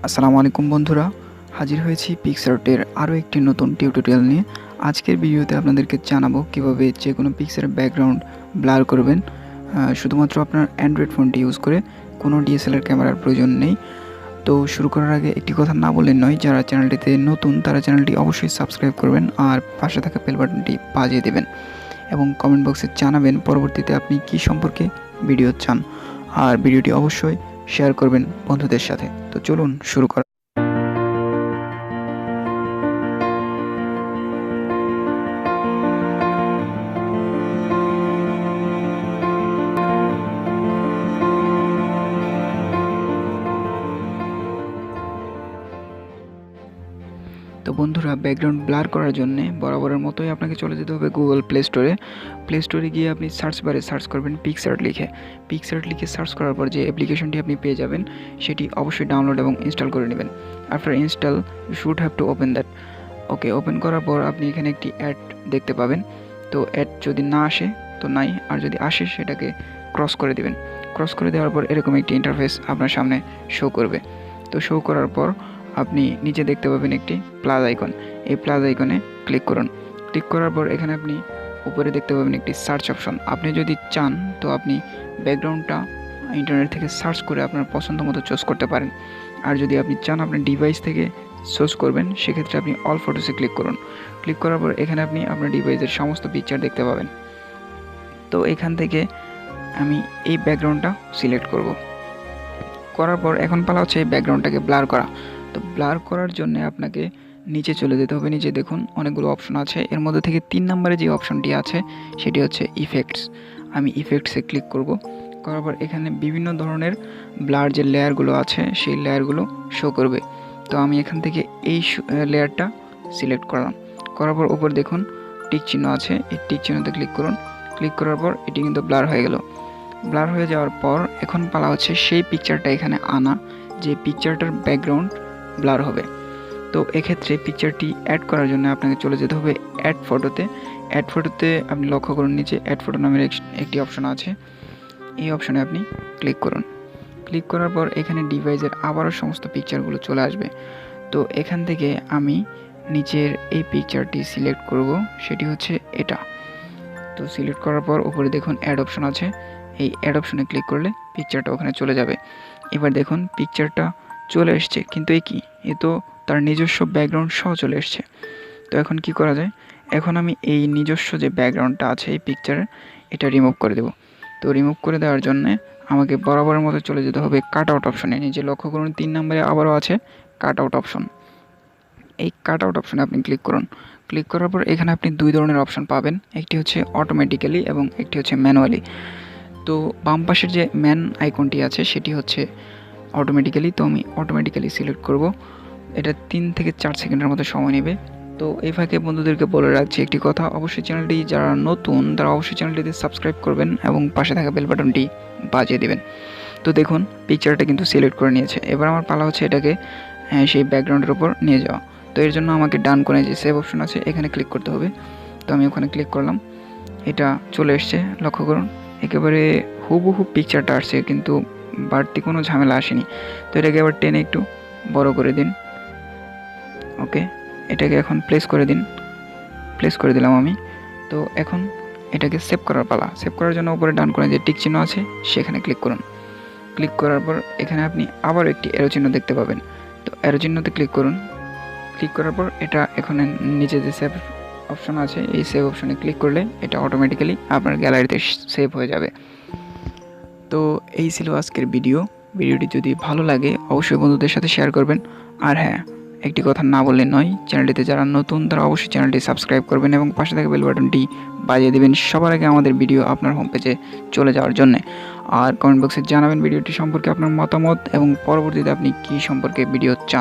আসসালামু আলাইকুম বন্ধুরা, হাজির হয়েছি পিক্সার্টের আরও একটি নতুন টিউটোরিয়াল নিয়ে। আজকের ভিডিওতে আপনাদেরকে জানাবো কিভাবে যে কোনো পিক্সারের ব্যাকগ্রাউন্ড ব্লার করবেন। শুধুমাত্র আপনার অ্যান্ড্রয়েড ফোনটি ইউজ করে, কোনো ডিএসএলআর ক্যামেরার প্রয়োজন নেই। তো শুরু করার আগে একটি কথা না বললেন নয়, যারা চ্যানেলটিতে নতুন তারা চ্যানেলটি অবশ্যই সাবস্ক্রাইব করবেন আর পাশে থাকা বেল বাটনটি বাজিয়ে দেবেন এবং কমেন্ট বক্সে জানাবেন পরবর্তীতে আপনি কী সম্পর্কে ভিডিও চান, আর ভিডিওটি অবশ্যই শেয়ার করবেন বন্ধুদের সাথে। তো চলুন শুরু করা। তো বন্ধুরা, ব্যাকগ্রাউন্ড ব্লার করার জন্য বরাবরের মতোই আপনাকে চলে যেতে হবে গুগল প্লে স্টোরে গিয়ে আপনি সার্চ বারে সার্চ করবেন পিক্সার্ট লিখে সার্চ করার পর যে অ্যাপ্লিকেশনটি আপনি পেয়ে যাবেন সেটি অবশ্যই ডাউনলোড এবং ইনস্টল করে নেবেন। After install you should have to open that. Okay, open করার পর আপনি এখানে একটি অ্যাড দেখতে পাবেন। তো অ্যাড যদি না আসে তো নাই, আর যদি আসে সেটাকে ক্রস করে দেবেন। ক্রস করে দেওয়ার পর এরকম একটি ইন্টারফেস আপনার সামনে শো করবে। তো শো করার পর আপনি নিচে দেখতে পাবেন একটি প্লাস আইকন। এই প্লাস আইকনে ক্লিক করুন। ক্লিক করার পর এখানে আপনি উপরে দেখতে পাবেন একটি সার্চ অপশন। আপনি যদি চান তো আপনি ব্যাকগ্রাউন্ডটা ইন্টারনেট থেকে সার্চ করে আপনার পছন্দ মতো চুজ করতে পারেন। আর যদি আপনি চান আপনার ডিভাইস থেকে চুজ করবেন, সেক্ষেত্রে আপনি অল ফটোসে ক্লিক করুন। ক্লিক করার পর এখানে আপনি আপনার ডিভাইসের সমস্ত পিকচার দেখতে পাবেন। তো এখান থেকে আমি এই ব্যাকগ্রাউন্ডটা সিলেক্ট করার পর এখন পালা হচ্ছে এই ব্যাকগ্রাউন্ডটাকে ব্লার করা। তো ব্লার করার জন্য আপনাকে নিচে চলে যেতে হবে। নিচে দেখুন অনেকগুলো অপশন আছে, এর মধ্যে থেকে 3 নম্বরে যে অপশনটি আছে সেটি হচ্ছে ইফেক্টস। আমি ইফেক্টসে ক্লিক করার পর এখানে বিভিন্ন ধরনের ব্লার যে লেয়ারগুলো আছে সেই লেয়ারগুলো শো করবে। তো আমি এখান থেকে এই লেয়ারটা সিলেক্ট করার পর উপর দেখুন টিক চিহ্ন আছে, এই টিক চিহ্নতে ক্লিক করুন। ক্লিক করার পর এটি কিন্তু ব্লার হয়ে গেল। ব্লার হয়ে যাওয়ার পর এখন পালা হচ্ছে সেই পিকচারটা এখানে আনা, যে পিকচারটার ব্যাকগ্রাউন্ড ব্লার হবে। তো এক্ষেত্রে পিকচারটি অ্যাড করার জন্য আপনাকে চলে যেতে হবে অ্যাড ফটোতে আপনি লক্ষ্য করুন নিচে অ্যাড ফটো নামের একটি অপশন আছে। এই অপশনে আপনি ক্লিক করুন। ক্লিক করার পর এখানে ডিভাইসের আবারও সমস্ত পিকচারগুলো চলে আসবে। তো এখান থেকে আমি নিচের এই পিকচারটি সিলেক্ট করব, সেটি হচ্ছে এটা। তো সিলেক্ট করার পর উপরে দেখুন অ্যাড অপশন আছে, এই অ্যাড অপশনে ক্লিক করলে পিকচারটা ওখানে চলে যাবে। এবার দেখুন পিকচারটা চলে এসছে, কিন্তু এ তো তার নিজস্ব ব্যাকগ্রাউন্ড সহ চলে এসছে। তো এখন কি করা যায়? এখন আমি এই নিজস্ব যে ব্যাকগ্রাউন্ডটা আছে এই পিকচারে, এটা রিমুভ করে দেব। তো রিমুভ করে দেওয়ার জন্য আমাকে বরাবরের মতো চলে যেতে হবে কাট আউট অপশনে। নিচে লক্ষ্য করুন 3 নম্বরে আবারও আছে কাট আউট অপশন। এই কাট আউট অপশনে আপনি ক্লিক করুন। ক্লিক করার পর এখানে আপনি 2 ধরনের অপশন পাবেন, একটি হচ্ছে অটোমেটিক্যালি এবং একটি হচ্ছে ম্যানুয়ালি। তো বাম পাশের যে ম্যান আইকনটি আছে সেটি হচ্ছে অটোমেটিক্যালি। তো আমি অটোমেটিক্যালি সিলেক্ট করব। এটা 3 থেকে 4 সেকেন্ডের মতো সময় নেবে। তো এই ফাঁকে বন্ধুদেরকে বলে রাখছি একটি কথা, অবশ্যই চ্যানেলটি যারা নতুন তারা অবশ্যই চ্যানেলটিতে সাবস্ক্রাইব করবেন এবং পাশে থাকা বেল বাটনটি বাজিয়ে দেবেন। তো দেখুন পিকচারটা কিন্তু সিলেক্ট করে নিয়েছে। এবার আমার পালা হচ্ছে এটাকে সেই ব্যাকগ্রাউন্ডের উপর নিয়ে যাওয়া। তো এর জন্য আমাকে ডান কোণে যে সেভ অপশন আছে এখানে ক্লিক করতে হবে। তো আমি ওখানে ক্লিক করলাম, এটা চলে এসছে। লক্ষ্য করুন একেবারে হুবহু পিকচারটা আসছে, কিন্তু বাড়তি কোনো ঝামেলা আসেনি। তো এটাকে আবার টেনে একটু বড় করে দিন। ওকে, এটাকে এখন প্লেস করে দিলাম আমি। তো এখন এটাকে সেভ করার পালা। সেভ করার জন্য উপরে ডান কোণে যে টিক চিহ্ন আছে সেখানে ক্লিক করুন। ক্লিক করার পর এখানে আপনি আবার একটি অ্যারো চিহ্ন দেখতে পাবেন। তো অ্যারো চিহ্নতে ক্লিক করুন। ক্লিক করার পর এটা এখন নিচে যে সেভ অপশন আছে এই সেভ অপশনে ক্লিক করলে এটা অটোমেটিক্যালি আপনার গ্যালারিতে সেভ হয়ে যাবে। তো এই ছিল আজকের ভিডিওটি যদি ভালো লাগে অবশ্যই বন্ধুদের সাথে শেয়ার করবেন। আর হ্যাঁ, একটি কথা না বললে নয়, চ্যানেলটিতে যারা নতুন তারা অবশ্যই চ্যানেলটি সাবস্ক্রাইব করবেন এবং পাশে থাকা বেল বাটনটি বাজিয়ে দেবেন সবার আগে আমাদের ভিডিও আপনার হোম পেজে চলে যাওয়ার জন্য। আর কমেন্ট বক্সে জানাবেন ভিডিওটি সম্পর্কে আপনার মতামত এবং পরবর্তীতে আপনি কী সম্পর্কে ভিডিও চান।